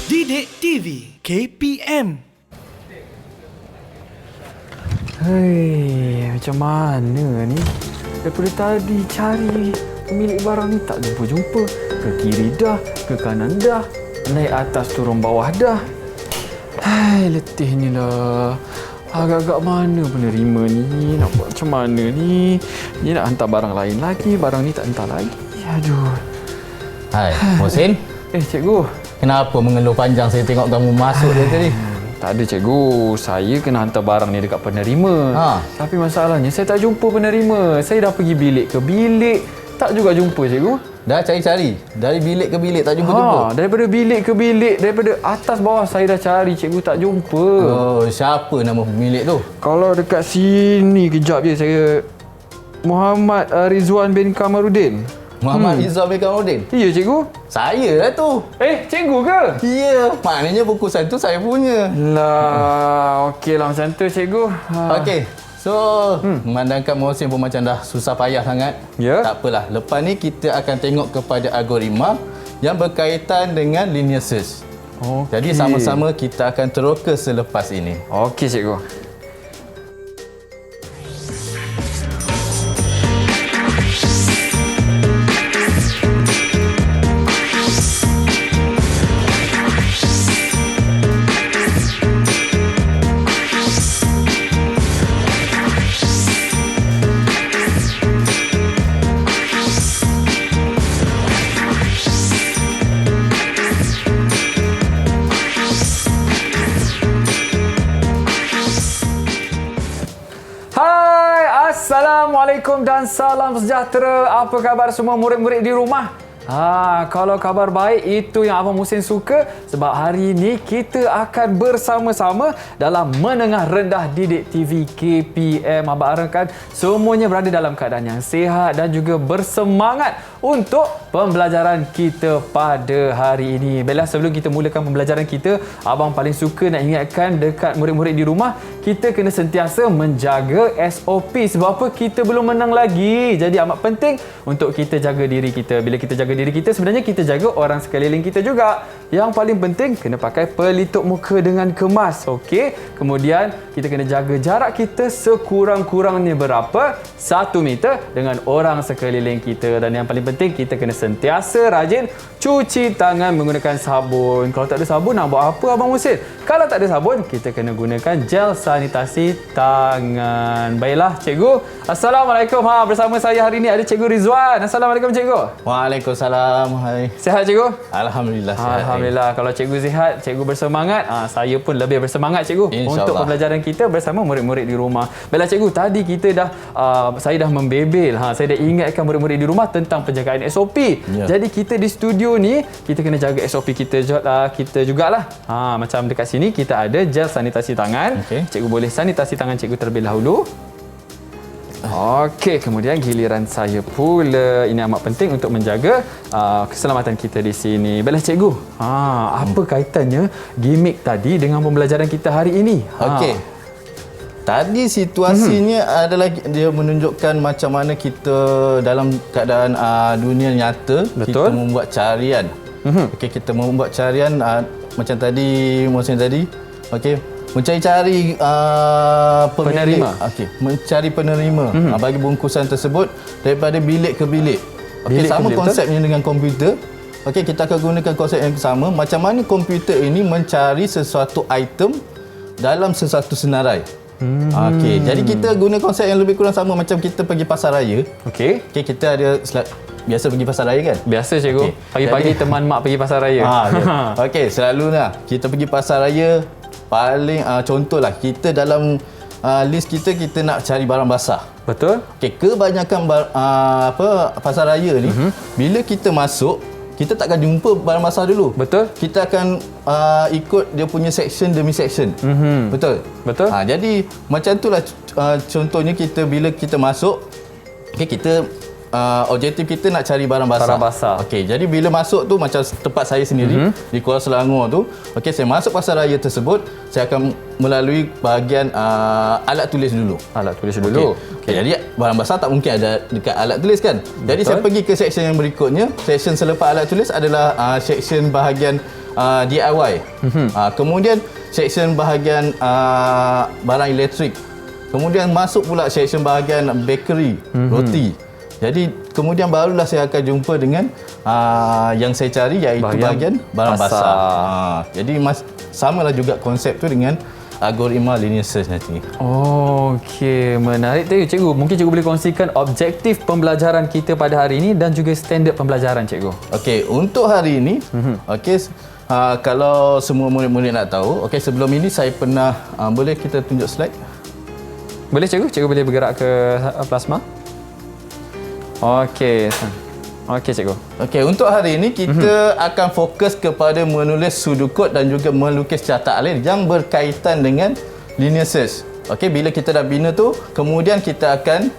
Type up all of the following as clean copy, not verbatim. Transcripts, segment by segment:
Didik TV KPM. Hei, macam mana ni? Daripada tadi cari pemilik barang ni tak jumpa-jumpa. Ke kiri dah, ke kanan dah, naik atas turun bawah dah. Hai, letih ni lah. Agak-agak mana penerima ni? Nak buat macam mana ni? Ni nak hantar barang lain lagi, barang ni tak hantar lagi. Aduh. Hai, Mohsin. Cikgu. Kenapa mengeluh panjang saya tengok kamu masuk dari tadi? Tak ada cikgu, saya kena hantar barang ni dekat penerima. Tapi masalahnya saya tak jumpa penerima. Saya dah pergi bilik ke bilik, tak juga jumpa cikgu. Dah cari-cari, dari bilik ke bilik tak jumpa-jumpa? Daripada bilik ke bilik, daripada atas bawah saya dah cari cikgu, tak jumpa. Oh, siapa nama pemilik tu? Kalau dekat sini kejap je saya. Muhammad Rizwan bin Kamarudin. Muhammad Rizwan bin Kamarudin? Ya cikgu. Saya lah tu. Cikgu ke? Ya, maknanya buku saya tu saya punya. Lah, okeylah macam tu cikgu. Okey. So, memandangkan Mohsin pun macam dah susah payah sangat. Ya. Tak apalah. Lepas ni kita akan tengok kepada algoritma yang berkaitan dengan linear search. Jadi sama-sama kita akan teroka selepas ini. Okey cikgu. Assalamualaikum dan salam sejahtera. Apa khabar semua murid-murid di rumah? Kalau kabar baik, itu yang Abang Mohsin suka. Sebab hari ini kita akan bersama-sama dalam Menengah Rendah Didik TV KPM. Abang harapkan semuanya berada dalam keadaan yang sihat dan juga bersemangat untuk pembelajaran kita pada hari ini. Baiklah, sebelum kita mulakan pembelajaran kita, Abang paling suka nak ingatkan dekat murid-murid di rumah, kita kena sentiasa menjaga SOP. Sebab apa? Kita belum menang lagi. Jadi amat penting untuk kita jaga diri kita. Bila kita jaga diri kita, sebenarnya kita jaga orang sekeliling kita juga. Yang paling penting, kena pakai pelitup muka dengan kemas. Okey. Kemudian, kita kena jaga jarak kita sekurang-kurangnya berapa? 1 meter dengan orang sekeliling kita. Dan yang paling penting, kita kena sentiasa rajin cuci tangan menggunakan sabun. Kalau tak ada sabun, nak buat apa Abang Mohsin? Kalau tak ada sabun, kita kena gunakan gel sanitasi tangan. Baiklah, cikgu. Assalamualaikum. Bersama saya hari ini ada Cikgu Rizwan. Assalamualaikum cikgu. Waalaikumsalam. Hai. Sihat cikgu? Alhamdulillah sihat. Alhamdulillah. Kalau cikgu sihat, cikgu bersemangat, saya pun lebih bersemangat cikgu untuk pembelajaran kita bersama murid-murid di rumah. Baiklah cikgu, tadi kita dah saya dah membebel, saya dah ingatkan murid-murid di rumah tentang penjagaan SOP. Jadi kita di studio ni, kita kena jaga SOP kita jugalah. Macam dekat sini kita ada gel sanitasi tangan. Cikgu boleh sanitasi tangan cikgu terlebih dahulu. Okey, kemudian giliran saya pula. Ini amat penting untuk menjaga keselamatan kita di sini. Baiklah cikgu, apa kaitannya gimmick tadi dengan pembelajaran kita hari ini? Okey. Tadi situasinya adalah dia menunjukkan macam mana kita dalam keadaan dunia nyata. Betul. Kita membuat carian. Okey, kita membuat carian macam tadi Mohsin tadi. Okey. Mencari-cari penerima. Okey, mencari penerima bagi bungkusan tersebut daripada bilik ke bilik. Okey, sama konsepnya dengan komputer. Okey, kita akan gunakan konsep yang sama. Macam mana komputer ini mencari sesuatu item dalam sesuatu senarai. Okey, jadi kita guna konsep yang lebih kurang sama macam kita pergi pasar raya. Okey, kita ada biasa pergi pasar raya kan? Biasa cikgu. Pagi-pagi teman mak pergi pasar raya. Okey, selalunya kita pergi pasar raya. Paling contohlah kita dalam list kita nak cari barang basah. Betul. Okey, kebanyakan pasar raya ni bila kita masuk, kita takkan jumpa barang basah dulu. Betul. Kita akan ikut dia punya section demi section. Betul. Betul. Jadi macam itulah contohnya kita bila kita masuk, kita objektif kita nak cari barang basah. Barang basah. Okey, jadi bila masuk tu macam tempat saya sendiri di Kuala Selangor tu, okey, saya masuk pasar raya tersebut, saya akan melalui bahagian alat tulis dulu. Alat tulis dulu. Okay, jadi barang basah tak mungkin ada dekat alat tulis kan. Jadi saya pergi ke section yang berikutnya. Section selepas alat tulis adalah section bahagian DIY. Kemudian section bahagian barang elektrik. Kemudian masuk pula section bahagian bakery, roti. Jadi kemudian barulah saya akan jumpa dengan yang saya cari, iaitu bahagian barang basah. Jadi samalah juga konsep tu dengan algoritma linear search nanti. Okey, menarik tu cikgu. Mungkin cikgu boleh kongsikan objektif pembelajaran kita pada hari ini dan juga standard pembelajaran cikgu. Okey, untuk hari ini, okey, kalau semua murid-murid nak tahu, okey, sebelum ini saya pernah, boleh kita tunjuk slide? Boleh cikgu? Cikgu boleh bergerak ke plasma? Okey. Okey cikgu. Okey, untuk hari ini kita akan fokus kepada menulis sudut dan juga melukis carta alih yang berkaitan dengan linear search. Okey, bila kita dah bina tu, kemudian kita akan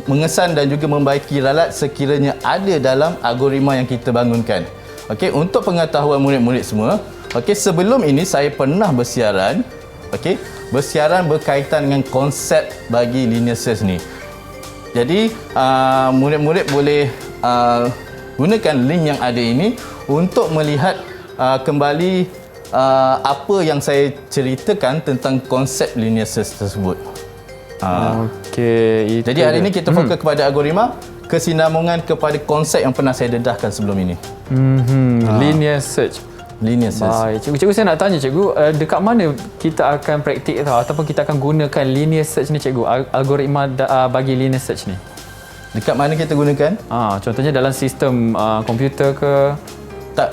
mengesan dan juga membaiki ralat sekiranya ada dalam algoritma yang kita bangunkan. Okey, untuk pengetahuan murid-murid semua, okey, sebelum ini saya pernah bersiaran, okey, bersiaran berkaitan dengan konsep bagi linear search ni. Jadi murid-murid boleh gunakan link yang ada ini untuk melihat kembali apa yang saya ceritakan tentang konsep linear search tersebut. Okey, jadi hari ini kita fokus kepada algoritma, kesinambungan kepada konsep yang pernah saya dedahkan sebelum ini. Linear search. Linear search. Baik, cikgu saya nak tanya cikgu, dekat mana kita akan praktik ataupun kita akan gunakan linear search ni cikgu, algoritma bagi linear search ni? Dekat mana kita gunakan? Contohnya dalam sistem komputer ke? Tak.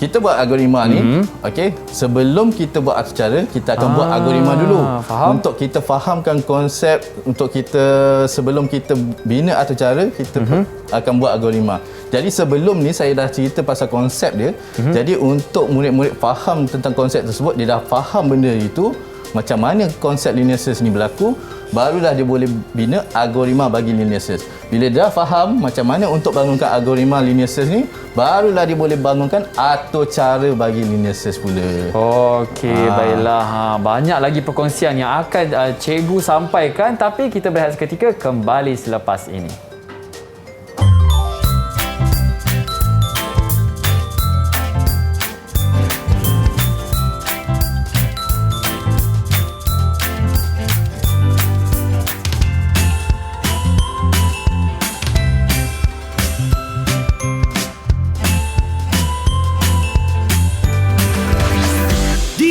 Kita buat algoritma ni, okey, sebelum kita buat atur cara, kita akan buat algoritma dulu. Faham? Untuk kita fahamkan konsep, untuk kita sebelum kita bina atur cara, kita akan buat algoritma. Jadi sebelum ni saya dah cerita pasal konsep dia. Jadi untuk murid-murid faham tentang konsep tersebut, dia dah faham benda itu, macam mana konsep linear search ni berlaku, barulah dia boleh bina algoritma bagi linear search. Bila dah faham macam mana untuk bangunkan algoritma linear search ni, barulah dia boleh bangunkan atur cara bagi linear search pula. Okey, baiklah. Banyak lagi perkongsian yang akan cikgu sampaikan, tapi kita berehat seketika, kembali selepas ini.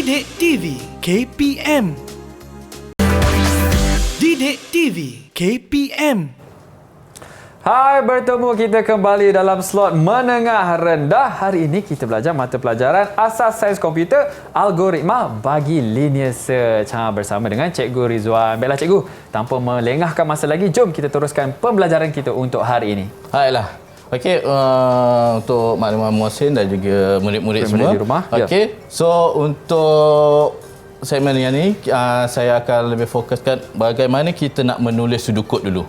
Didik TV KPM. Didik TV KPM. Hai, bertemu kita kembali dalam slot menengah rendah. Hari ini kita belajar mata pelajaran Asas Sains Komputer, Algoritma bagi Linear Search bersama dengan Cikgu Rizwan. Baiklah cikgu, tanpa melengahkan masa lagi, jom kita teruskan pembelajaran kita untuk hari ini. Baiklah. Okey, untuk makluman Muhsin dan juga murid-murid semua di rumah. Okey, so untuk segmen yang ni saya akan lebih fokuskan bagaimana kita nak menulis sudut kod dulu.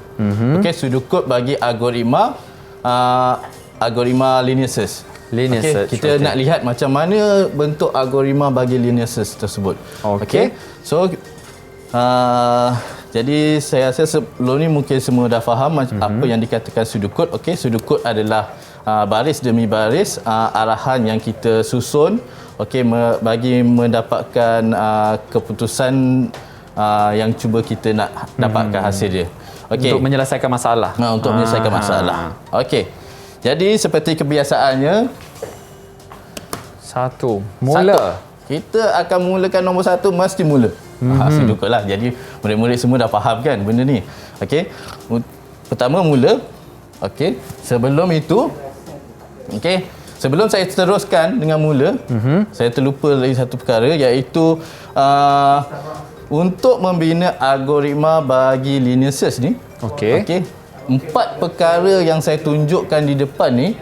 Okey, sudut kod bagi algoritma linear search. Linear search. Kita nak lihat macam mana bentuk algoritma bagi linear search tersebut. Okey. So jadi saya rasa sebelum ni mungkin semua dah faham apa yang dikatakan sudut kod. Okey, sudut kod adalah baris demi baris arahan yang kita susun, okey, bagi mendapatkan keputusan yang cuba kita nak dapatkan hasil dia. Okey. Untuk menyelesaikan masalah. Untuk menyelesaikan masalah. Okey. Jadi seperti kebiasaannya, mula. Kita akan mulakan nombor satu, mesti mula. Sudut kod lah. Jadi murid-murid semua dah faham kan benda ni. Okey. Pertama mula. Okey. Sebelum itu, okey, sebelum saya teruskan dengan mula, saya terlupa lagi satu perkara, iaitu untuk membina algoritma bagi linear search ni. Okey. Okey. 4 perkara yang saya tunjukkan di depan ni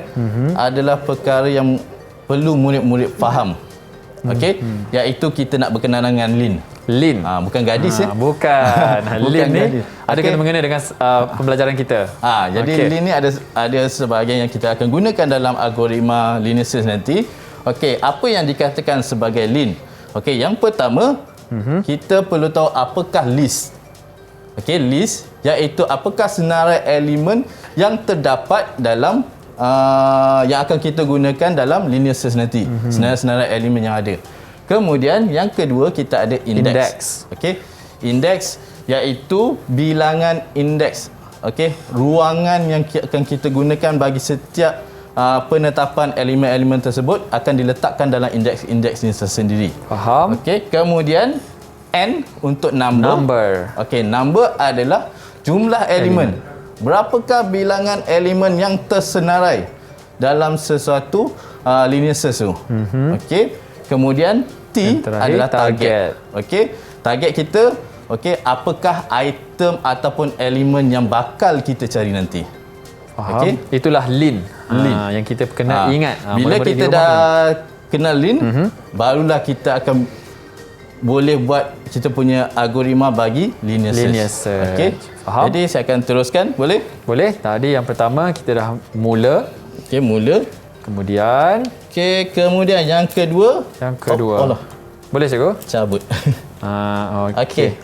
adalah perkara yang perlu murid-murid faham. Okey, iaitu kita nak berkenalan dengan Lin. Bukan gadis ya. Bukan. Bukan Lin ni gadis. ada Okey. kena mengena dengan pembelajaran kita. Jadi Okey. lin ni ada sebahagian yang kita akan gunakan dalam algoritma linear search nanti. Okey, apa yang dikatakan sebagai lin? Okey, yang pertama, kita perlu tahu apakah list. Okey, list iaitu apakah senarai elemen yang terdapat dalam yang akan kita gunakan dalam linear search nanti. Senarai-senarai elemen yang ada. Kemudian yang kedua kita ada index. Okey. Index iaitu bilangan indeks. Okey, ruangan yang akan kita gunakan bagi setiap penetapan elemen-elemen tersebut akan diletakkan dalam indeks-indeks ini tersendiri. Faham? Okey, kemudian N untuk number. Okey, number adalah jumlah elemen. Berapakah bilangan elemen yang tersenarai dalam sesuatu linear search tu? Okey. Kemudian T adalah target. Okey. Target kita, okey, apakah item ataupun elemen yang bakal kita cari nanti? Faham? Okey. Itulah lin. Yang kita kena ingat. Bila Murid-murid kita di rumah dah kenal lin, barulah kita akan boleh buat kita punya algoritma bagi linear search. Okey. Faham? Jadi saya akan teruskan, boleh? Boleh. Tadi yang pertama kita dah mula. Okey, mula. Kemudian Okey, kemudian yang kedua. Allah, boleh cikgu? cabut. Okey.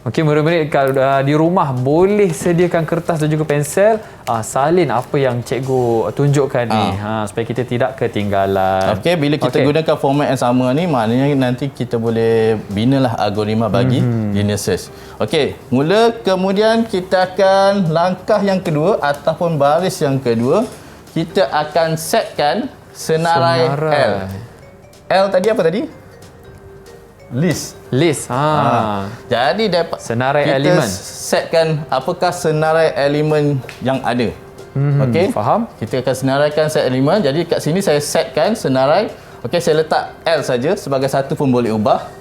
Okey, murid-murid kalau di rumah boleh sediakan kertas dan juga pensel, salin apa yang cikgu tunjukkan ni, supaya kita tidak ketinggalan. Okey, bila kita gunakan format yang sama ni, maknanya nanti kita boleh binalah algoritma bagi linear search. Okey, mula kemudian kita akan langkah yang kedua ataupun baris yang kedua, kita akan setkan senarai L. L tadi apa tadi? List. Jadi dapat senarai kita elemen. setkan apakah senarai elemen yang ada. Okey. Faham? Kita akan senaraikan set elemen. Jadi kat sini saya setkan senarai. Okey, saya letak L saja sebagai satu pun boleh ubah.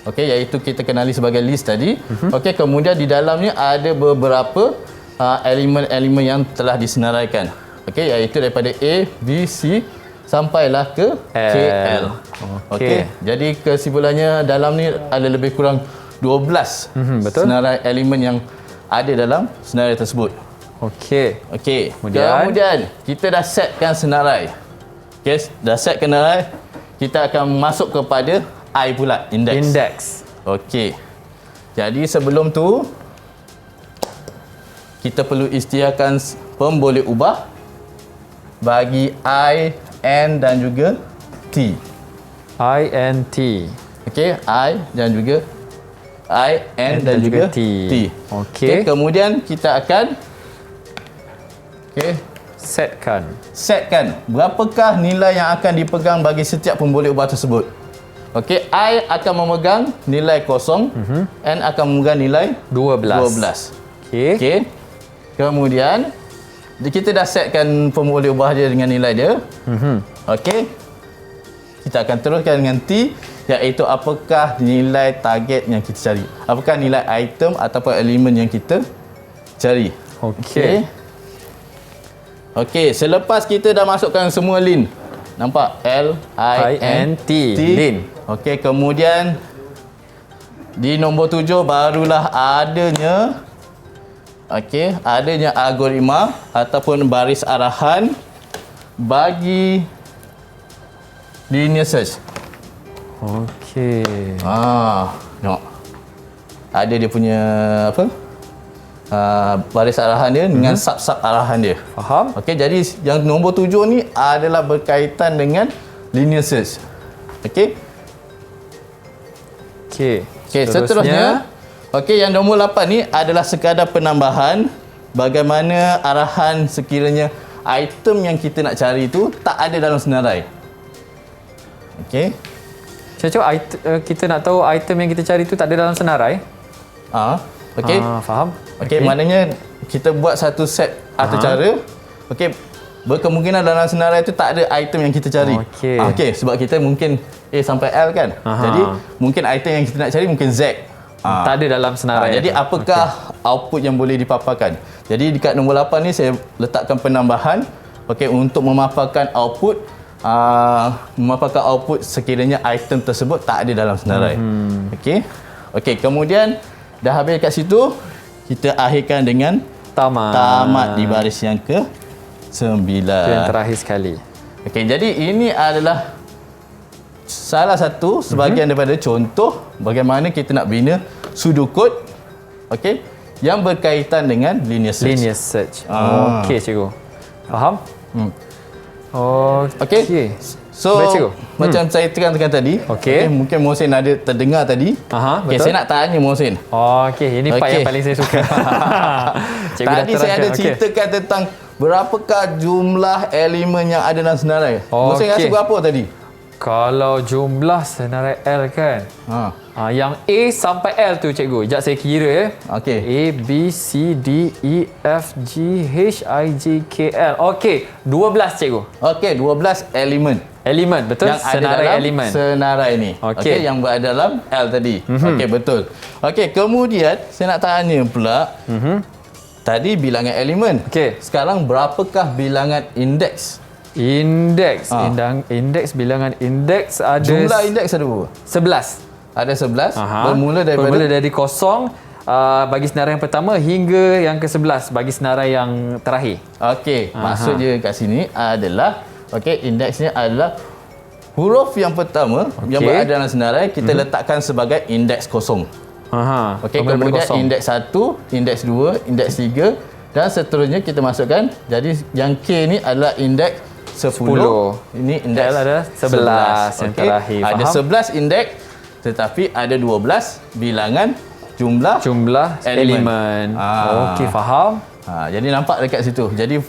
Okey, iaitu kita kenali sebagai list tadi. Okey, kemudian di dalamnya ada beberapa elemen-elemen yang telah disenaraikan. Okey, iaitu daripada A, B, C sampailah ke KL. Okey. Jadi kesimpulannya dalam ni ada lebih kurang 12 betul. senarai elemen yang ada dalam senarai tersebut. Okey. Okey. Kemudian kita dah setkan senarai. Okey, dah set senarai, kita akan masuk kepada I pula, index. Okey. Jadi sebelum tu kita perlu isytiharkan pemboleh ubah bagi I, N dan juga T. I and T. Okey, I dan juga I, N dan juga T. Okey. Kemudian kita akan setkan berapakah nilai yang akan dipegang bagi setiap pemboleh ubah tersebut. Okey, I akan memegang nilai kosong, N akan memegang nilai 12. Okey. Kemudian kita dah setkan pemboleh ubah dia dengan nilai dia. Okey. Kita akan teruskan dengan T, iaitu apakah nilai target yang kita cari. Apakah nilai item ataupun elemen yang kita cari. Okey. Okey, selepas kita dah masukkan semua lin. Nampak? L, I, N, T. Lin. Okey, kemudian di nombor 7 barulah adanya adanya algoritma ataupun baris arahan bagi linear search. Okey. Tengok. Ada dia punya baris arahan dia dengan sub-sub arahan dia. Faham? Okey, jadi yang nombor 7 ni adalah berkaitan dengan linear search. Okey. Seterusnya okey, yang nombor 8 ni adalah sekadar penambahan bagaimana arahan sekiranya item yang kita nak cari tu tak ada dalam senarai. Okey. Kita nak tahu item yang kita cari tu tak ada dalam senarai. Okey. Faham? Okey, maknanya kita buat satu set atau cara. Okey, berkemungkinan dalam senarai tu tak ada item yang kita cari. Okey, sebab kita mungkin A sampai L kan. Jadi mungkin item yang kita nak cari mungkin Z. Tak ada dalam senarai. Jadi apakah output yang boleh dipaparkan? Jadi dekat nombor 8 ni saya letakkan penambahan untuk memaparkan output memaparkan output sekiranya item tersebut tak ada dalam senarai. Okey, kemudian dah habis kat situ, kita akhirkan dengan tamat di baris yang ke-9. Itu yang terakhir sekali. Okey, jadi ini adalah salah satu sebahagian daripada contoh bagaimana kita nak bina sudukod, okey, yang berkaitan dengan linear search. Linear search. Okey, cikgu. Faham? Okey. So, baik, cikgu. macam saya terangkan tadi, Okey. mungkin Mohsin ada terdengar tadi. Okey, Betul. saya nak tanya Mohsin. Okey, ini part yang paling saya suka. Cikgu Tadi saya ada ceritakan tentang berapakah jumlah elemen yang ada dalam senarai. Mohsin rasa berapa tadi? Kalau jumlah senarai L kan, yang A sampai L tu cikgu. Sekejap saya kira ya. Okey. A, B, C, D, E, F, G, H, I, J, K, L. Okey, 12 cikgu. Okey, 12 elemen. Elemen, betul? Yang ada Senarai dalam elemen. senarai ni. Okey. Yang berada dalam L tadi. Okey, betul. Okey, kemudian saya nak tanya pula. Tadi bilangan elemen. Okey. Sekarang berapakah bilangan indeks? Indeks. Indeks, bilangan indeks ada... Jumlah indeks ada berapa? 11. Ada 11. Bermula dari kosong bagi senarai yang pertama hingga yang ke-11 bagi senarai yang terakhir. Okey, maksud dia kat sini adalah indeksnya adalah huruf yang pertama yang berada dalam senarai kita letakkan sebagai indeks kosong. Okey, kemudian indeks 1, indeks 2, indeks 3 dan seterusnya kita masukkan. Jadi yang K ni adalah indeks 10. Ini indeks L ada 11 yang terakhir. Ada 11 indeks tetapi ada 12 bilangan jumlah elemen. Okey, faham. Jadi nampak dekat situ. Jadi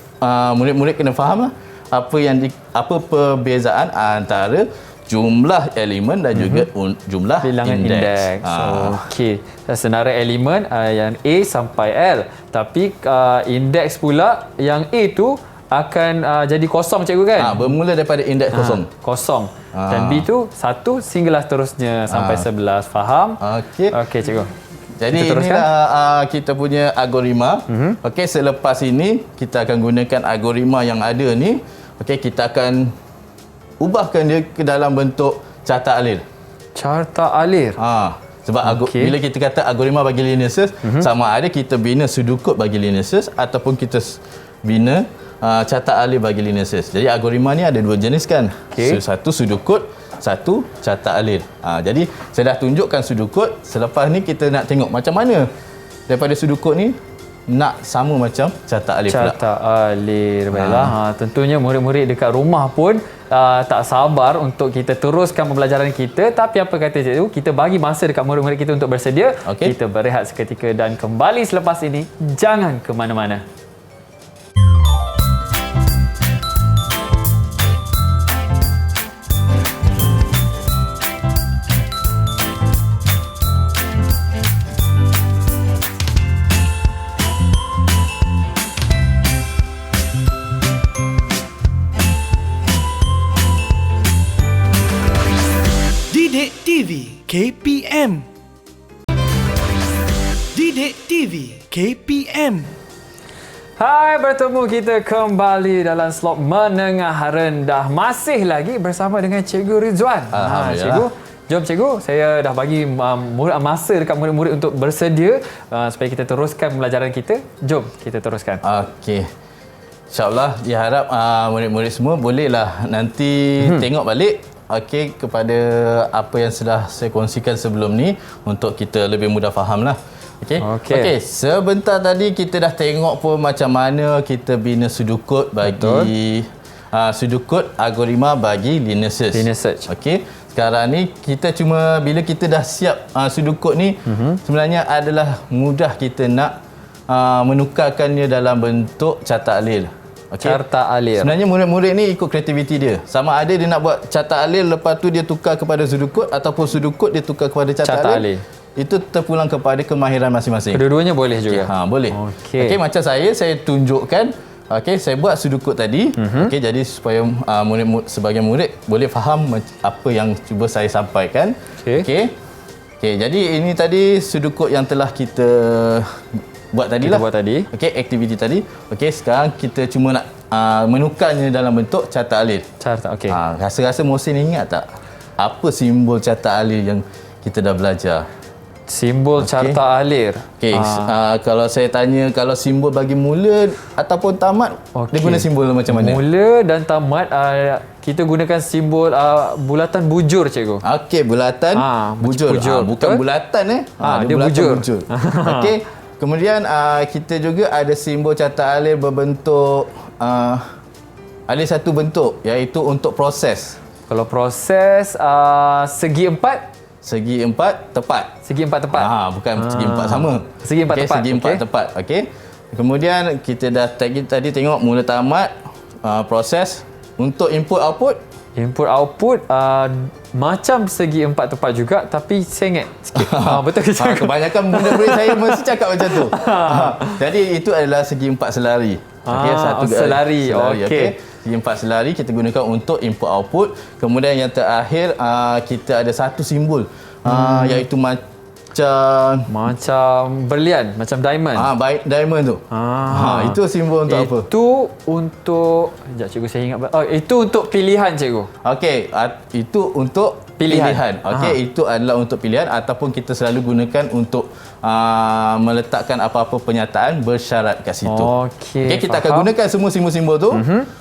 murid-murid kena faham lah apa perbezaan antara jumlah elemen dan juga jumlah bilangan indeks. Okey. Senarai elemen yang A sampai L. Tapi indeks pula yang A tu akan jadi kosong cikgu kan? Bermula daripada indeks kosong. Kosong. Dan B tu 1 sehinggalah seterusnya sampai 11. Faham? Okey. Okey cikgu. Jadi inilah kita punya algoritma. Okey, selepas ini kita akan gunakan algoritma yang ada ni. Okey, kita akan ubahkan dia ke dalam bentuk carta alir. Carta alir. Sebab bila kita kata algoritma bagi linear search, sama ada kita bina sudukod bagi linear search ataupun kita bina carta alir bagi linear search. Jadi algoritma ni ada dua jenis kan. Satu sudukod, satu carta alir. Jadi saya dah tunjukkan sudukod. Selepas ni kita nak tengok macam mana daripada sudukod ni nak sama macam carta alir pula. Carta alir. Baiklah. Tentunya murid-murid dekat rumah pun tak sabar untuk kita teruskan pembelajaran kita. Tapi apa kata cikgu, kita bagi masa dekat murid-murid kita untuk bersedia. Kita berehat seketika dan kembali selepas ini. Jangan ke mana-mana. Didik TV KPM. Didik TV KPM. Hai, bertemu kita kembali dalam slot menengah rendah. Masih lagi bersama dengan Cikgu Rizwan. Cikgu, jom cikgu, saya dah bagi masa dekat murid-murid untuk bersedia supaya kita teruskan pembelajaran kita. Jom kita teruskan. Okey. InsyaAllah diharap murid-murid semua bolehlah nanti tengok balik kepada apa yang sudah saya kongsikan sebelum ni untuk kita lebih mudah fahamlah. Okey. Sebentar tadi kita dah tengok pun macam mana kita bina sudukod bagi sudukod algoritma bagi linear search. Okey. Sekarang ni kita cuma bila kita dah siap sudukod ni sebenarnya adalah mudah kita nak menukarkannya dalam bentuk carta alir. Carta alir. Sebenarnya murid-murid ni ikut kreativiti dia. Sama ada dia nak buat carta alir lepas tu dia tukar kepada sudukod ataupun sudukod dia tukar kepada carta alir. Itu terpulang kepada kemahiran masing-masing. Kedua-duanya boleh juga. Boleh. Okey, macam saya tunjukkan. Saya buat sudukod tadi. Jadi supaya sebagai murid boleh faham apa yang cuba saya sampaikan. Okey, jadi ini tadi sudukod yang telah kita buat tadi lah. Okey, aktiviti tadi. Okey, sekarang kita cuma nak menukarnya dalam bentuk carta alir. Carta, okey. Rasa-rasa Mohsin ingat tak apa simbol carta alir yang kita dah belajar? Simbol carta alir. Okey, kalau saya tanya kalau simbol bagi mula ataupun tamat, dia guna simbol macam mana? Mula dan tamat kita gunakan simbol bulatan bujur, cikgu. Okey, bulatan bujur. Bukan betul? Bulatan dia bulatan bujur. Okey. Kemudian kita juga ada simbol carta alir berbentuk ada satu bentuk iaitu untuk proses. Kalau proses segi empat. Segi empat tepat. Segi empat tepat. Bukan segi empat sama. Segi empat tepat. Segi empat tepat. Okey. Kemudian kita dah tadi tengok mula tamat, proses untuk input output. Input output macam segi empat tepat juga tapi sengit sikit. Betul ke cikgu? Kebanyakan murid-murid saya mesti cakap macam tu. Jadi itu adalah segi empat selari. Okey, selari. Okey. Segi empat selari kita gunakan untuk input output. Kemudian yang terakhir kita ada satu simbol iaitu macam berlian, macam diamond. Baik, diamond tu. Itu simbol untuk apa? Itu untuk cikgu saya ingat. Itu untuk pilihan, cikgu. Okey, itu untuk pilihan. Okey, itu adalah untuk pilihan ataupun kita selalu gunakan untuk meletakkan apa-apa pernyataan bersyarat kat situ. Okey, kita akan gunakan semua simbol-simbol tu.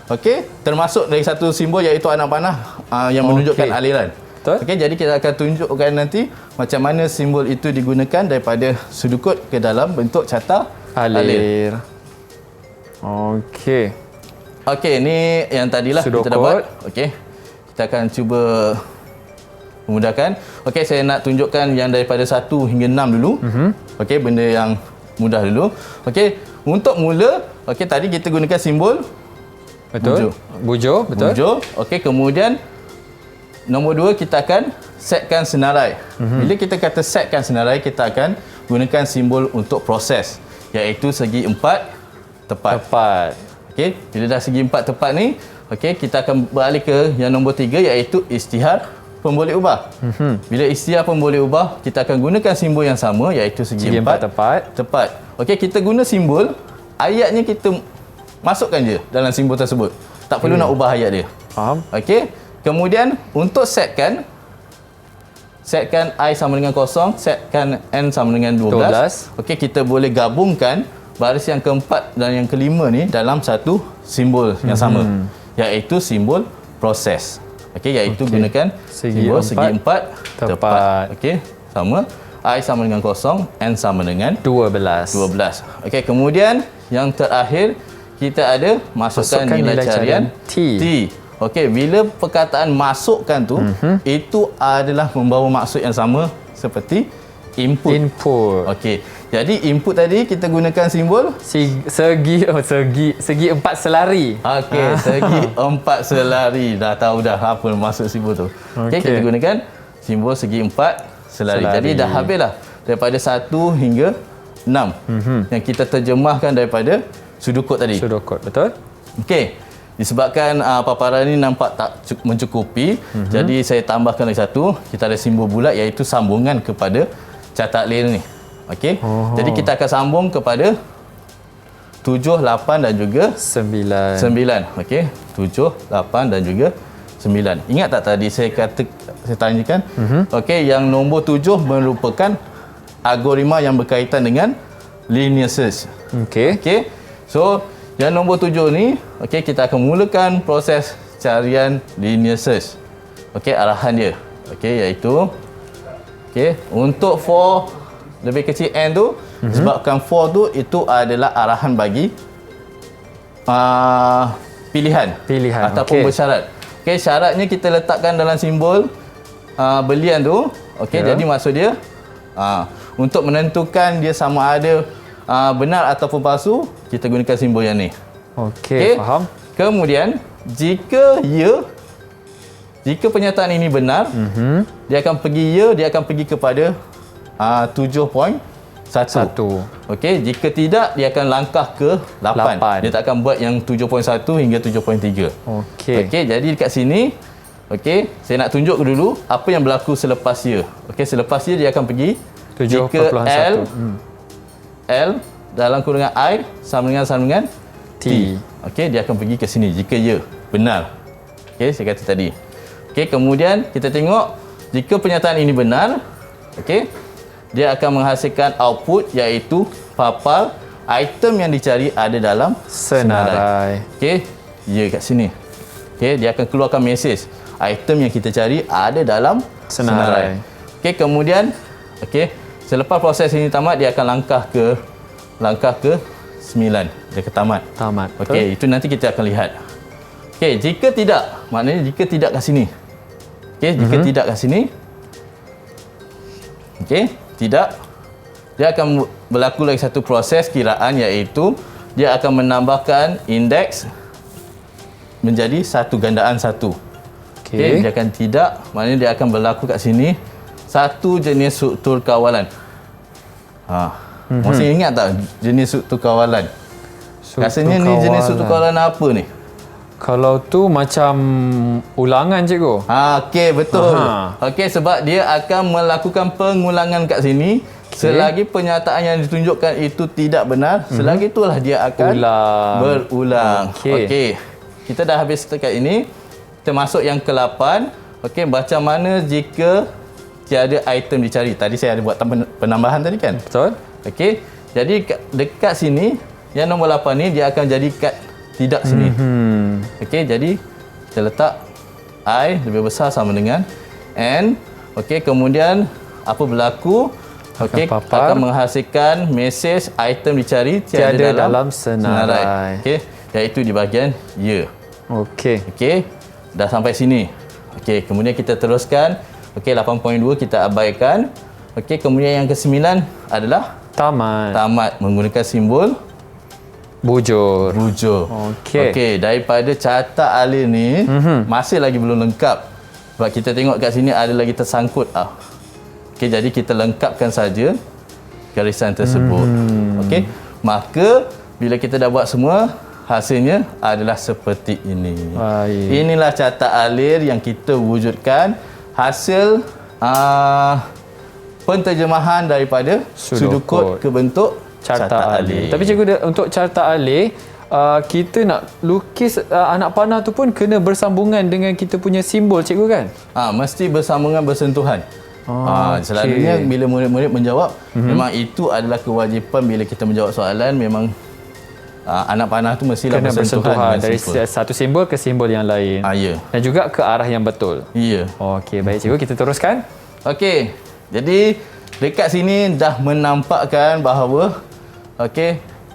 Okey, termasuk dari satu simbol iaitu anak panah yang menunjukkan aliran. Okey, jadi kita akan tunjukkan nanti macam mana simbol itu digunakan daripada sudukut ke dalam bentuk carta alir. Okey. Okey, ni yang tadilah sudukut. Kita dapat. Okey. Kita akan cuba memudahkan. Okey, saya nak tunjukkan yang daripada 1 hingga 6 dulu. Okey, benda yang mudah dulu. Okey, untuk mula, okey tadi kita gunakan simbol bujur, betul. Bujur. Okey, kemudian nombor 2 kita akan setkan senarai. Bila kita kata setkan senarai, kita akan gunakan simbol untuk proses iaitu segi empat tepat. Okey, bila dah segi empat tepat ni, okey kita akan beralih ke yang nombor 3 iaitu isytihar pemboleh ubah. Bila isytihar pemboleh ubah, kita akan gunakan simbol yang sama iaitu segi empat tepat. Okey, kita guna simbol, ayatnya kita masukkan je dalam simbol tersebut. Tak perlu nak ubah ayat dia. Faham? Okey. Kemudian untuk setkan I sama dengan 0, setkan N sama dengan 12. Okey, kita boleh gabungkan baris yang keempat dan yang kelima ni dalam satu simbol yang sama iaitu simbol proses. Okey, iaitu gunakan simbol segi empat tepat. Okey, sama. I sama dengan 0, N sama dengan 12. Okey, kemudian yang terakhir kita ada masukkan nilai carian T. Okey, bila perkataan masukkan tu, itu adalah membawa maksud yang sama seperti input. Okey, jadi input tadi kita gunakan simbol segi empat selari. Okey, segi empat selari. Dah tahu dah apa maksud simbol tu. Okey, kita gunakan simbol segi empat selari. Jadi dah habislah daripada 1 hingga 6 yang kita terjemahkan daripada sudukut tadi. Sudukut, betul? Okey. Disebabkan paparan ini nampak tak mencukupi, jadi saya tambahkan lagi satu. Kita ada simbol bulat iaitu sambungan kepada carta alir ni. Okey. Jadi kita akan sambung kepada 7, 8 dan juga 9. Okey. 7, 8 dan juga 9. Ingat tak tadi saya tanyakan? Okey, yang nombor 7 merupakan algoritma yang berkaitan dengan linear search. Okey. So, yang nombor 7 ni, okey, kita akan mulakan proses carian linear search. Okey, arahan dia. Okey, iaitu untuk for lebih kecil n tu, sebabkan for tu itu adalah arahan bagi pilihan ataupun bersyarat. Okey, syaratnya kita letakkan dalam simbol belian tu. Okey, jadi maksud dia untuk menentukan dia sama ada benar ataupun palsu, kita gunakan simbol yang ni. Okey, faham. Kemudian jika pernyataan ini benar, dia akan pergi kepada 7.1. Okey, jika tidak dia akan langkah ke 8. Dia tak akan buat yang 7.1 hingga 7.3. Okey, jadi dekat sini saya nak tunjuk dulu apa yang berlaku selepas ia. Okey, selepas ia dia akan pergi 7.1. L dalam kurungan I sama dengan Okey, dia akan pergi ke sini jika ya benar. Okey, saya kata tadi. Okey, kemudian kita tengok jika pernyataan ini benar, okey, dia akan menghasilkan output iaitu papal item yang dicari ada dalam Senarai. Okey, ya kat sini. Okey, dia akan keluarkan mesej item yang kita cari ada dalam Senarai. Okey, kemudian okey, selepas proses ini tamat dia akan langkah ke 9. Dia akan tamat. Tamat. Okey, itu nanti kita akan lihat. Okey, jika tidak, maknanya jika tidak kat sini. Okey, jika tidak kat sini. Okey, tidak. Dia akan berlaku lagi satu proses kiraan iaitu dia akan menambahkan indeks menjadi satu gandaan satu. Okey, dia akan tidak, maknanya dia akan berlaku kat sini satu jenis struktur kawalan. Masih ingat tak jenis struktur kawalan? Rasanya ni jenis struktur kawalan apa ni? Kalau tu macam ulangan cikgu. Okey, betul. Okey, sebab dia akan melakukan pengulangan kat sini. Selagi pernyataan yang ditunjukkan itu tidak benar, selagi itulah dia akan berulang. Okey. Kita dah habis dekat ini. Kita masuk yang ke-8. Okey, macam mana jika tiada item dicari? Tadi saya ada buat penambahan tadi kan? Betul. Okey. Jadi dekat sini yang nombor 8 ni dia akan jadi kat tidak sini. Okey, jadi kita letak I lebih besar sama dengan N. Okey, kemudian apa berlaku? Okey, akan menghasilkan mesej item dicari tiada dalam senarai. Okey, iaitu di bahagian ya. Okey. Okey, dah sampai sini. Okey, kemudian kita teruskan. Okey, 8.2 kita abaikan. Okey, kemudian yang ke-9 adalah tamat menggunakan simbol bujur. Okey. Okey, daripada carta alir ni masih lagi belum lengkap. Sebab kita tengok kat sini ada lagi tersangkut. Okey, jadi kita lengkapkan saja garisan tersebut. Okey, maka bila kita dah buat semua, hasilnya adalah seperti ini. Baik. Inilah carta alir yang kita wujudkan hasil penterjemahan daripada sudukod ke bentuk carta alir. Tapi cikgu, untuk carta alir, kita nak lukis anak panah tu pun kena bersambungan dengan kita punya simbol cikgu kan? Mesti bersambungan bersentuhan. Selalunya bila murid-murid menjawab, memang itu adalah kewajipan bila kita menjawab soalan, memang anak panah tu mestilah kena bersentuhan dari satu simbol ke simbol yang lain. Ya. Dan juga ke arah yang betul. Ya. Okey, baik cikgu, kita teruskan. Okey. Jadi dekat sini dah menampakkan bahawa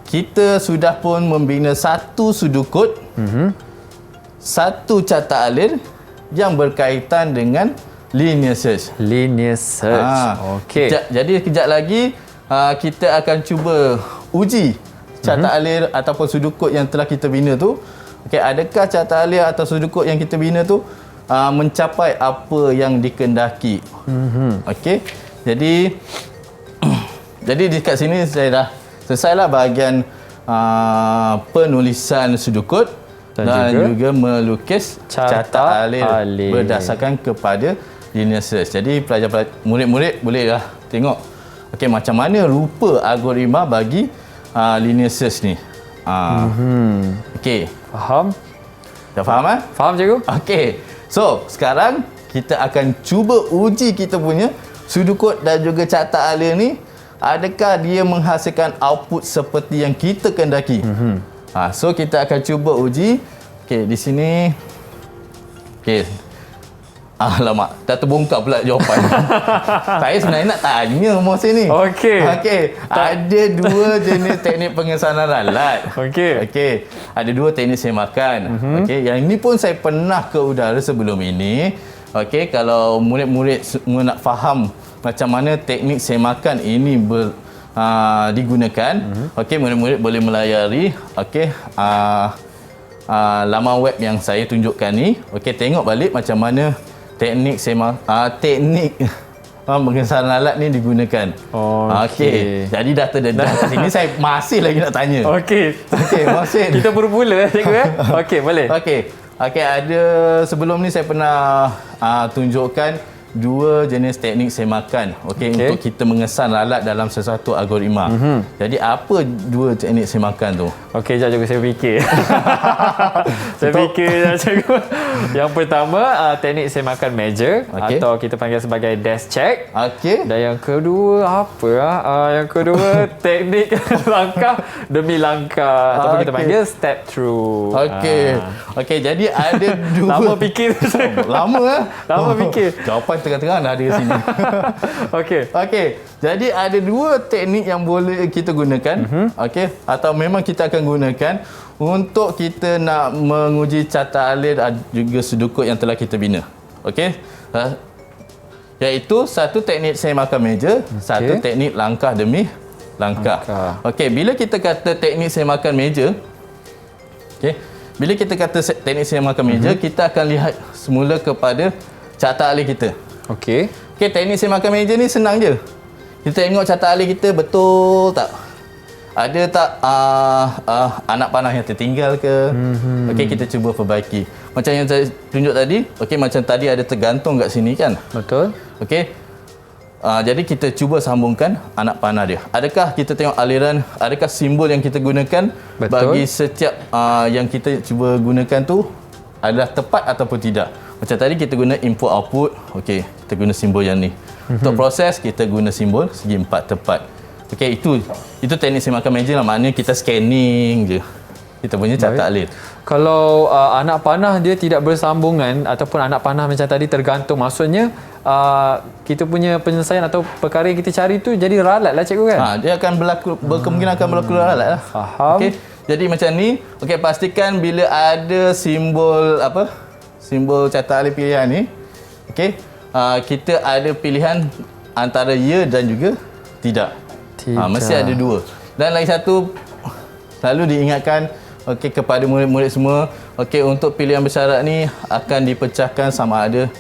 kita sudah pun membina satu sudukod, satu carta alir yang berkaitan dengan linear search. Okey. Jadi kejap lagi kita akan cuba uji carta alir ataupun sudukod yang telah kita bina tu. Okey, adakah carta alir atau sudukod yang kita bina tu mencapai apa yang dikehendaki? Okey. Jadi dekat sini saya dah selesailah bahagian penulisan sudukod dan juga melukis carta alir berdasarkan kepada linear search. Jadi pelajar murid-murid bolehlah tengok macam mana rupa algoritma bagi linear search ni. Okey. Faham? Dah faham kan? Faham cikgu? Okey. So, sekarang kita akan cuba uji kita punya sudukod dan juga carta alir ni, adakah dia menghasilkan output seperti yang kita kehendaki. So kita akan cuba uji. Okey, di sini. Okey. Alamak, dah terbongkar pula jawapan. Saya sebenarnya nak tanya Mohsin ni. Okey. Ada dua jenis teknik pengesanan ralat. Okey. Ada dua teknik semakan. Okey, yang ini pun saya pernah ke udara sebelum ini. Okey, kalau murid-murid semua nak faham macam mana teknik semakan ini digunakan, okey, murid-murid boleh melayari laman web yang saya tunjukkan ni. Okey, tengok balik macam mana teknik pengesanan alat ni digunakan. Okey. Jadi dah terdedah kat sini, saya masih lagi nak tanya. Okey, Mohsin. kita bermula cikgu Okey, boleh. Okey, ada sebelum ni saya pernah tunjukkan dua jenis teknik semakan untuk kita mengesan lalat dalam sesuatu algoritma. Jadi apa dua teknik semakan tu? Okey, sekejap cikgu, saya fikir. Saya fikir cikgu. Yang pertama, teknik semakan measure atau kita panggil sebagai desk check. Dan yang kedua apa? Yang kedua teknik langkah demi langkah ataupun kita panggil step through. Okey, jadi ada dua. Lama fikir. Lama Lama fikir. Jawapan tengah-tengah dah ada sini. Okey. Jadi ada dua teknik yang boleh kita gunakan. Atau memang kita akan gunakan untuk kita nak menguji carta alin juga sudukut yang telah kita bina. Iaitu satu teknik semakan meja, satu teknik langkah demi langkah. Bila kita kata teknik semakan meja, bila kita kata teknik semakan meja, kita akan lihat semula kepada carta alin kita. Teknik semakan meja ni senang je. Kita tengok carta alin kita betul tak? Ada tak anak panah yang tertinggal ke? Kita cuba perbaiki. Macam yang saya tunjuk tadi, macam tadi ada tergantung kat sini kan? Betul. Jadi kita cuba sambungkan anak panah dia. Adakah kita tengok aliran, adakah simbol yang kita gunakan bagi setiap yang kita cuba gunakan tu adalah tepat ataupun tidak? Macam tadi kita guna input output, kita guna simbol yang ni. Untuk proses kita guna simbol segi empat tepat. Itu teknik semakan meja lah, maknanya kita scanning je kita punya carta alin. Kalau anak panah dia tidak bersambungan ataupun anak panah macam tadi tergantung, maksudnya kita punya penyelesaian atau perkara yang kita cari tu jadi ralat lah cikgu kan? Dia akan berkemungkinan akan berlaku ralat lah. Faham. Jadi macam ni, pastikan bila ada simbol simbol carta alin pilihan ni, kita ada pilihan antara ya dan juga tidak. Mesti ada dua. Dan lagi satu, selalu diingatkan kepada murid-murid semua, untuk pilihan bersyarat ni akan dipecahkan sama ada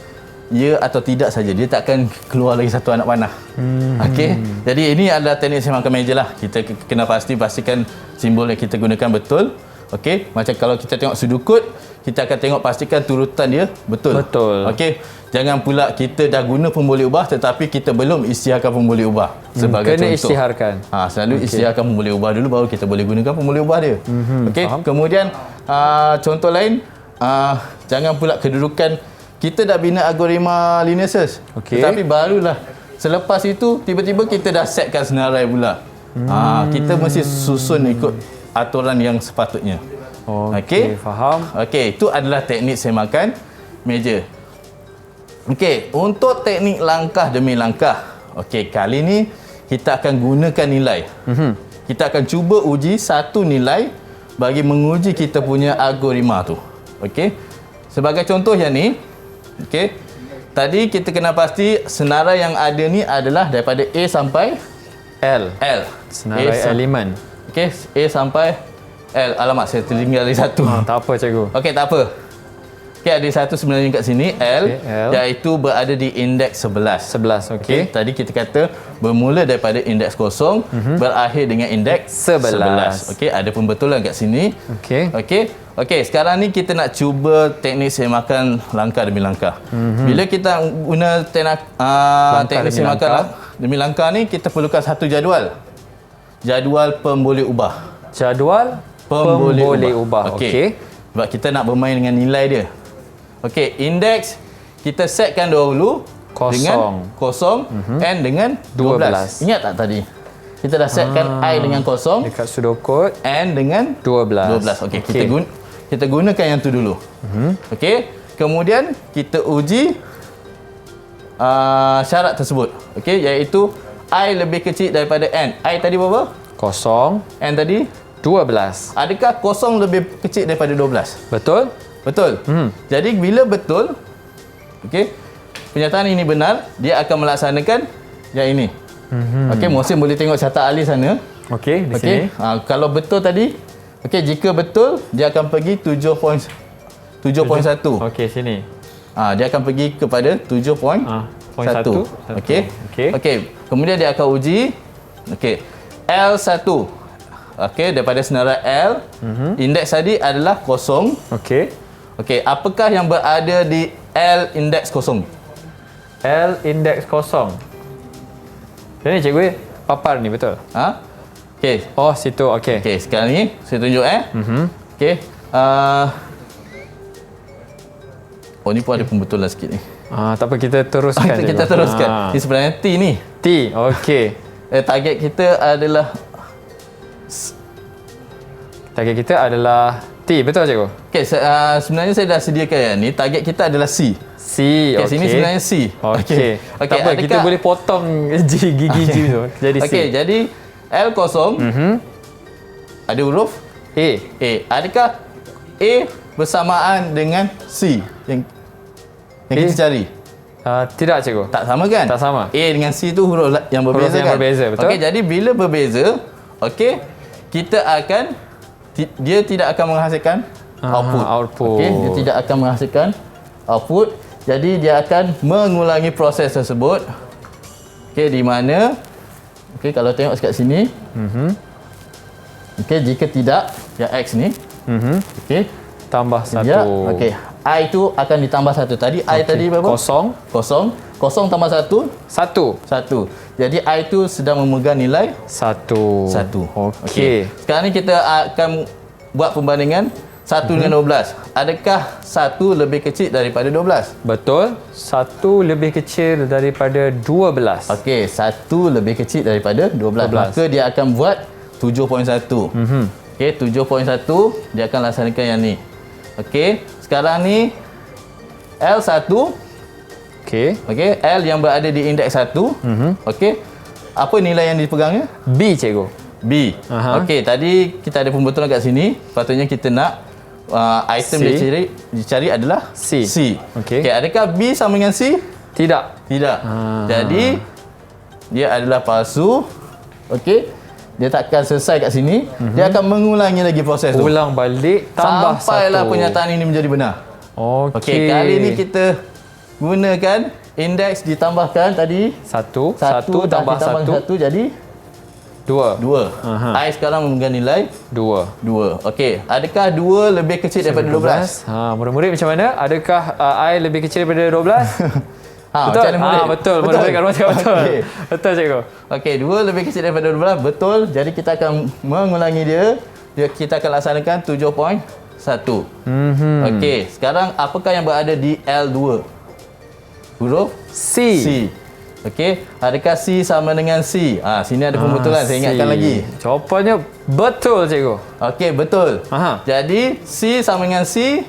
ya atau tidak saja. Dia tak akan keluar lagi satu anak panah. Jadi ini adalah teknik semakan meja lah. Kita kena pastikan simbol yang kita gunakan betul. Macam kalau kita tengok sudukut, kita akan tengok pastikan turutan dia betul. Jangan pula kita dah guna pun boleh ubah tetapi kita belum isytiharkan pun boleh ubah. Sebagai kena contoh. isytiharkan. Selalu isytiharkan pun boleh ubah dulu baru kita boleh gunakan pun boleh ubah dia. Kemudian contoh lain, jangan pula kedudukan kita dah bina algoritma linear search. Tetapi barulah selepas itu tiba-tiba kita dah setkan senarai pula. Kita mesti susun ikut aturan yang sepatutnya. Faham. Itu adalah teknik semakan meja. Untuk teknik langkah demi langkah. Kali ni kita akan gunakan nilai. Kita akan cuba uji satu nilai bagi menguji kita punya algoritma tu. Sebagai contoh yang ni, tadi kita kena pasti senarai yang ada ni adalah daripada A sampai L. Senarai elemen. A sampai L. Alamak, saya tertinggal lagi satu. Tak apa cikgu. Tak apa. Ada satu sebenarnya kat sini L, iaitu berada di indeks 11. Tadi kita kata bermula daripada indeks 0 berakhir dengan indeks 11. Ada pembetulan kat sini. Sekarang ni kita nak cuba teknik semakan langkah demi langkah. Bila kita guna teknik semakan demi langkah ni, kita perlukan satu jadual. Jadual pemboleh ubah. Jadual pemboleh ubah. Sebab kita nak bermain dengan nilai dia. Indeks kita setkan dahulu dengan 0 and dengan 12. Ingat tak tadi? Kita dah setkan I dengan 0 dekat sudokut and dengan 12. Kita gunakan yang tu dulu. Kemudian kita uji syarat tersebut. Iaitu I lebih kecil daripada N. I tadi berapa? 0. N tadi? 12. Adakah 0 lebih kecil daripada 12? Betul? Betul. Jadi bila betul, penyataan ini benar, dia akan melaksanakan yang ini. Mohsin boleh tengok carta alin sana. Di sini. Kalau betul tadi, jika betul, dia akan pergi 7.1. Sini. Dia akan pergi kepada 7.1. Kemudian dia akan uji L1. Daripada senarai L, indeks tadi adalah 0. Apakah yang berada di L indeks 0? L indeks kosong. Macam ni cikgu papar ni betul? Ha? Okey. Oh situ, okey. Okey, sekarang ni saya tunjuk Okey. Oh ni pun ada pembetulan sikit ni. Tak apa, kita teruskan. Kita teruskan. Ini sebenarnya T ni. T, okey. Target kita adalah T, betul cikgu? okey, sebenarnya saya dah sediakan yang ni. Target kita adalah C. C, okey. Sini sebenarnya C. Okey. Tak apa, kita boleh potong gigi G tu. Jadi C. Okey, jadi L kosong. Ada huruf A. Adakah A bersamaan dengan C yang kita cari? Tidak cikgu. Tak sama kan? Tak sama. A dengan C tu huruf yang berbeza Huruf yang kan? berbeza, betul. Okey, jadi bila berbeza, okey, kita akan dia tidak akan menghasilkan output. Okey, dia tidak akan menghasilkan output. Jadi dia akan mengulangi proses tersebut. Okey, di mana kalau tengok dekat sini. Okey, jika tidak yang X ni. Okey, Tambah ya, 1. okey. I tu akan ditambah 1. Tadi I tadi berapa? Kosong. Kosong tambah 1. 1. Jadi I tu sedang memegang nilai 1. 1. Okey. Sekarang ni kita akan buat perbandingan 1 dengan 12. Adakah 1 lebih kecil daripada 12? Betul. 1 lebih kecil daripada 12. Okey, 1 lebih kecil daripada 12. Maka dia akan buat 7.1. Okey, 7.1 dia akan laksanakan yang ni. Okey, sekarang ni L1. Okey, L yang berada di indeks 1. Okey. Apa nilai yang dipegangnya? B cikgu. B. Okey, tadi kita ada pembetulan kat sini. Patutnya kita nak item dicari adalah C. Okey. Okey, adakah B sama dengan C? Tidak. Jadi dia adalah palsu. Okey. Dia takkan selesai kat sini. Dia akan mengulangi lagi proses tu. Ulang balik tambah 1. Sampailah pernyataan ini menjadi benar. Okey, kali ni kita gunakan indeks ditambahkan tadi 1 tambah 1 jadi 2. I sekarang memegang nilai 2. Okey, adakah 2 lebih kecil daripada 12? Murid-murid macam mana? Adakah I lebih kecil daripada 12? Betul. Betul. Murid-murid kat rumah cakap betul. Okey. Betul cikgu. Okey, 2 lebih kecil daripada 12, betul. Jadi kita akan mengulangi dia. Kita akan laksanakan 7.1. Okey, sekarang apakah yang berada di L2? Huruf C. Okey, adakah C sama dengan C? Sini ada pembetulan, saya ingatkan lagi. Jawapannya betul cikgu. Okey, betul. Jadi C sama dengan C.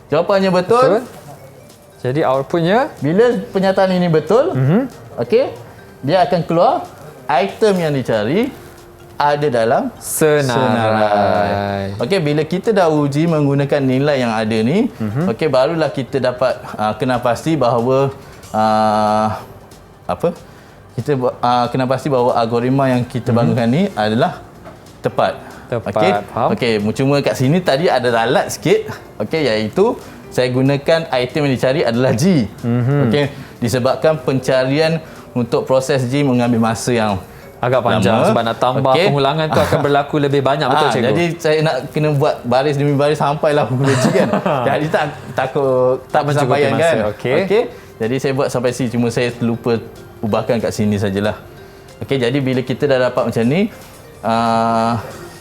Jawapannya betul. Jadi outputnya bila pernyataan ini betul, okey, dia akan keluar item yang dicari ada dalam senarai. Okey, bila kita dah uji menggunakan nilai yang ada ni, okey, barulah kita dapat kena pasti bahawa kena pasti bahawa algoritma yang kita bangunkan ni adalah tepat. Okey. Okey, cuma kat sini tadi ada ralat sikit. Okey, iaitu saya gunakan item yang dicari adalah G. Okey, disebabkan pencarian untuk proses G mengambil masa yang agak panjang sebab nak tambah pengulangan tu akan berlaku lebih banyak, betul cikgu. Jadi saya nak kena buat baris demi baris sampailah pukul G kan. Jadi takut tak bersampaian kan. Okey. Jadi saya buat sampai C, cuma saya lupa ubahkan kat sini sajalah. Okey, jadi bila kita dah dapat macam ni,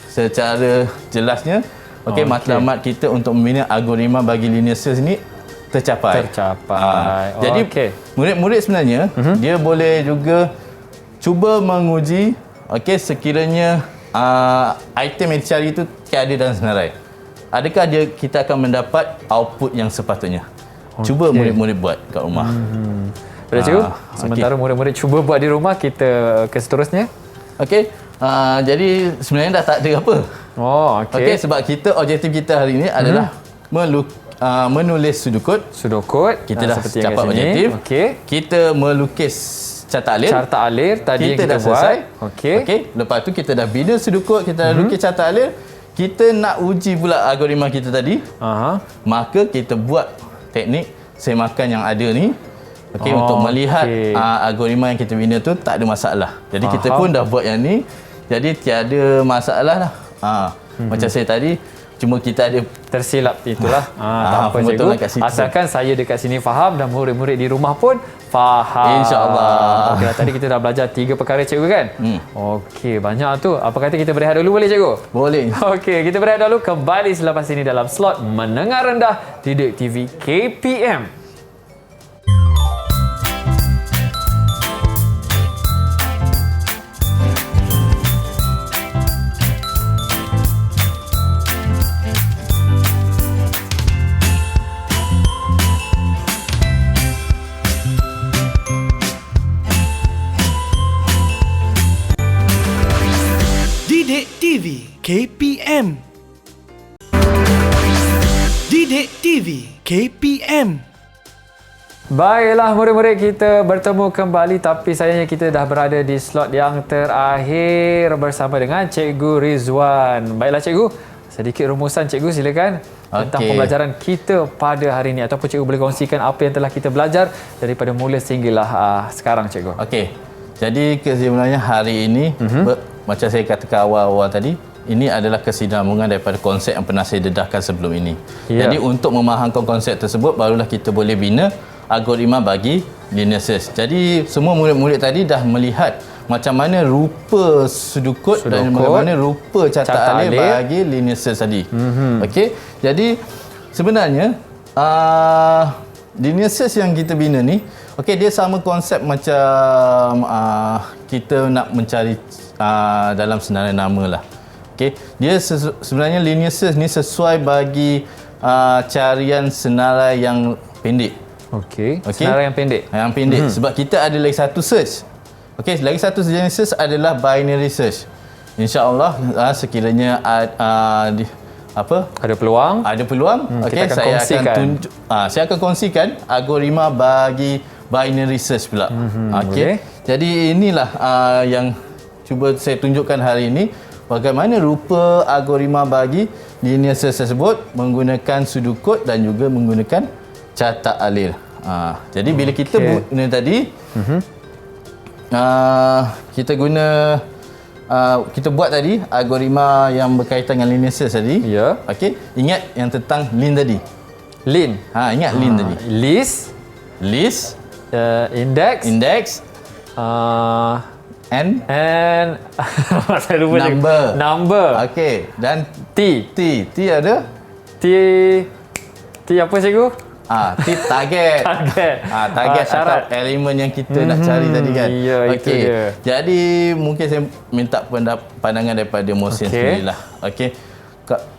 secara jelasnya matlamat kita untuk membina algoritma bagi linear search ni tercapai. Jadi murid-murid sebenarnya dia boleh juga cuba menguji sekiranya item yang dicari itu tiada dalam senarai. Adakah kita akan mendapat output yang sepatutnya? Cuba murid-murid buat kat rumah. Boleh cikgu? Sementara murid-murid cuba buat di rumah, kita ke seterusnya. Okey. Jadi sebenarnya dah tak ada apa. Okey, sebab objektif kita hari ini adalah menulis sudut kod. Kita dah capai objektif. Kita melukis carta alir tadi kita yang kita buat. Okey. Lepas tu kita dah bina sudut kod, kita dah lukis carta alir. Kita nak uji pula algoritma kita tadi. Maka kita buat teknik semakan yang ada ni. Untuk melihat algoritma yang kita bina tu tak ada masalah. Jadi kita pun dah buat yang ni. Jadi tiada masalah lah. Macam saya tadi Cuma kita ada tersilap itulah. Tak apa cikgu. kat situ. Asalkan saya dekat sini faham dan murid-murid di rumah pun faham. InsyaAllah. Okey, tadi kita dah belajar 3 perkara cikgu kan? Okey, banyak tu. Apa kata kita berehat dulu boleh cikgu? boleh. Okey, kita berehat dulu. Kembali selepas ini dalam slot Menengah Rendah Didik TV KPM. Didik TV KPM. Didik TV KPM. Baiklah murid-murid, kita bertemu kembali tapi sayangnya kita dah berada di slot yang terakhir bersama dengan Cikgu Rizwan. Baiklah cikgu, sedikit rumusan cikgu silakan tentang pembelajaran kita pada hari ini ataupun cikgu boleh kongsikan apa yang telah kita belajar daripada mula sehinggalah sekarang cikgu. Okey. Jadi kesimpulannya hari ini macam saya katakan awal-awal tadi, ini adalah kesinambungan daripada konsep yang pernah saya dedahkan sebelum ini. Jadi untuk memahamkan konsep tersebut barulah kita boleh bina algoritma bagi linear search. Jadi semua murid-murid tadi dah melihat macam mana rupa sudukut dan bagaimana rupa catat alih bagi linear search tadi. Okey. Jadi sebenarnya linear search yang kita bina ni, okey, dia sama konsep macam kita nak mencari dalam senarai nama lah. Okey, dia sebenarnya linear search ni sesuai bagi carian senarai yang pendek. Okey. Senarai yang pendek. Yang pendek. Sebab kita ada lagi satu search. Okey, lagi satu jenis search adalah binary search. InsyaAllah sekiranya ada peluang. Okey, saya akan kongsikan algoritma bagi binary search pula. Okey. Jadi inilah yang cuba saya tunjukkan hari ini, bagaimana rupa algoritma bagi linear search tersebut menggunakan sudukut dan juga menggunakan catat alih. Jadi bila kita guna tadi, kita buat tadi algoritma yang berkaitan dengan linear search tadi. Ya. Okey, ingat yang tentang lin tadi. Lin. Ingat lin tadi. List, index, and saya lupa number. Okey, dan T ada T apa cikgu? T target. Target atau elemen yang kita nak cari tadi kan. Ya, itu dia. Jadi mungkin saya minta pandangan daripada Mohsin sendirilah. Okey.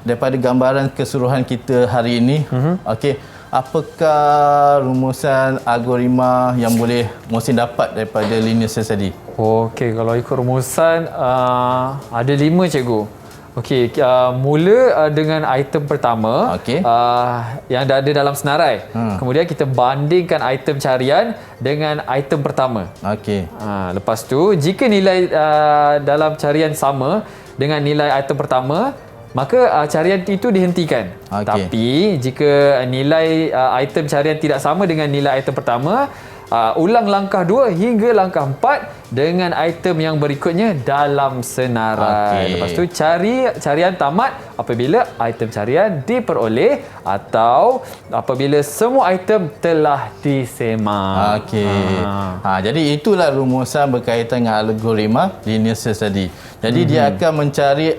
Daripada gambaran keseluruhan kita hari ini, okey, apakah rumusan algoritma yang boleh Mohsin dapat daripada linear search tadi? Okey, kalau ikut rumusan ada 5 cikgu. Okey, mula dengan item pertama yang ada dalam senarai. Kemudian kita bandingkan item carian dengan item pertama. Okey. Lepas tu, jika nilai dalam carian sama dengan nilai item pertama, maka carian itu dihentikan. Tapi jika nilai item carian tidak sama dengan nilai item pertama, ulang langkah 2 hingga langkah 4 dengan item yang berikutnya dalam senarai. Lepas tu carian tamat apabila item carian diperoleh atau apabila semua item telah disemak. Jadi itulah rumusan berkaitan dengan algoritma linear search tadi. Jadi dia akan mencari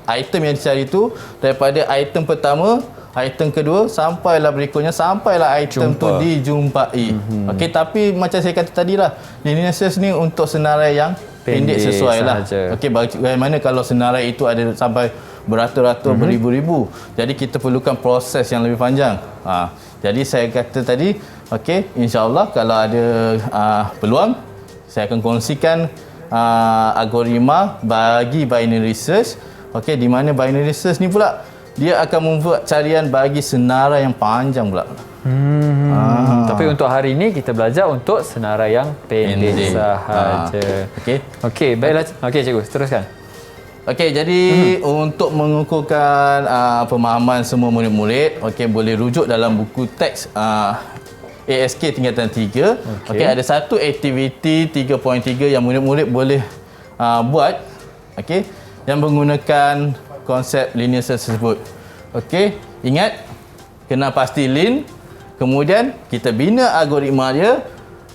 item yang dicari itu daripada item pertama, item kedua sampailah berikutnya, sampailah item tu dijumpai. Okey, tapi macam saya kata tadi lah, linear search ni untuk senarai yang pendek sesuai lah. Okey, bagaimana kalau senarai itu ada sampai beratus-ratus, beribu-ribu. Jadi kita perlukan proses yang lebih panjang. Jadi saya kata tadi, okey, insya-Allah kalau ada peluang, saya akan kongsikan algoritma bagi binary search. Okey, di mana binary search ni pula dia akan membuat carian bagi senarai yang panjang pula. Tapi untuk hari ini kita belajar untuk senarai yang pendek sahaja. Okey, baiklah. Okey cikgu, teruskan. Okey, jadi untuk mengukuhkan pemahaman semua murid-murid, okey, boleh rujuk dalam buku teks ASK tingkatan 3. Okey, ada satu aktiviti 3.3 yang murid-murid boleh buat, okey, yang menggunakan konsep linear tersebut. Okey, ingat kena pasti lean. Kemudian kita bina algoritma dia.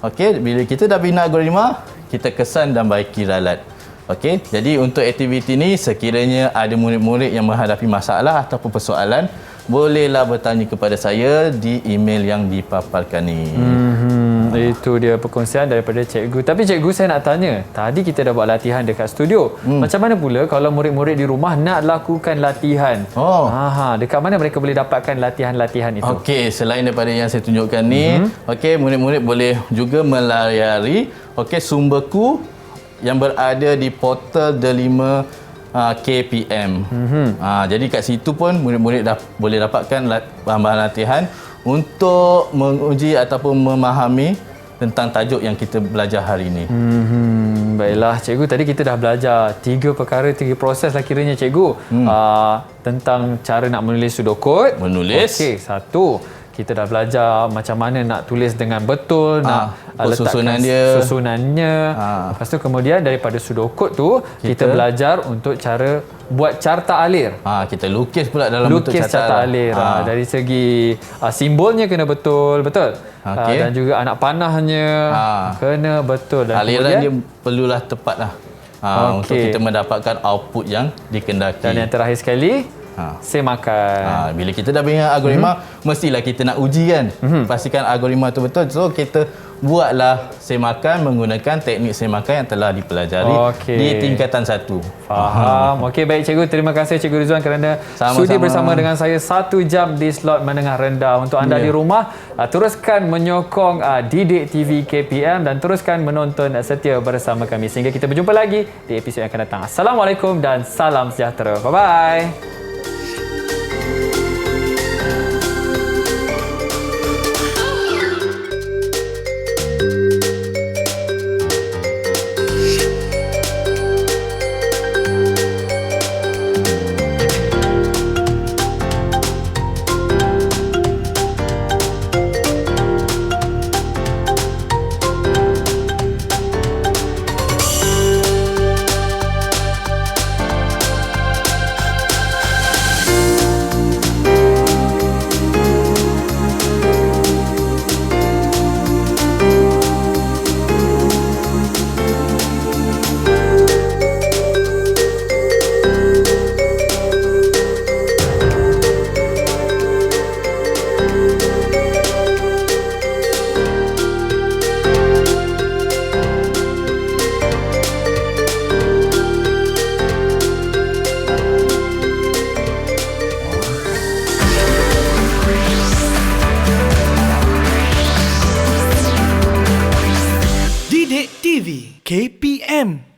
Okey, bila kita dah bina algoritma, kita kesan dan baiki ralat. Okey, jadi untuk aktiviti ni sekiranya ada murid-murid yang menghadapi masalah ataupun persoalan, bolehlah bertanya kepada saya di email yang dipaparkan ni. Itu dia perkongsian daripada cikgu. Tapi cikgu, saya nak tanya, tadi kita dah buat latihan dekat studio. Macam mana pula kalau murid-murid di rumah nak lakukan latihan? Dekat mana mereka boleh dapatkan latihan-latihan itu? Okey, selain daripada yang saya tunjukkan ni, okey, murid-murid boleh juga melayari sumberku yang berada di portal Delima KPM. Jadi kat situ pun murid-murid dah boleh dapatkan bahan-bahan latihan untuk menguji ataupun memahami tentang tajuk yang kita belajar hari ini. Baiklah cikgu, tadi kita dah belajar 3 proses lah kiranya cikgu. Tentang cara nak menulis pseudocode. Okey, 1. Kita dah belajar macam mana nak tulis dengan betul, nak letakkan susunannya. Lepas tu kemudian daripada pseudocode tu kita belajar untuk cara buat carta alir. Kita lukis pula dalam bentuk carta alir. Dari segi simbolnya kena betul. Dan juga anak panahnya kena betul. Dan aliran dia perlulah tepat lah. Untuk kita mendapatkan output yang dikendaki. Dan yang terakhir sekali, semakan. Bila kita dah bina algoritma, mestilah kita nak uji kan. Pastikan algoritma tu betul. So kita buatlah semakan menggunakan teknik semakan yang telah dipelajari di tingkatan 1. Faham. Okey, baik cikgu. Terima kasih Cikgu Rizwan kerana sudi bersama dengan saya 1 jam di slot menengah rendah. Untuk anda di rumah, teruskan menyokong Didik TV KPM dan teruskan menonton setia bersama kami sehingga kita berjumpa lagi di episod yang akan datang. Assalamualaikum dan salam sejahtera. Bye-bye. Didik TV KPM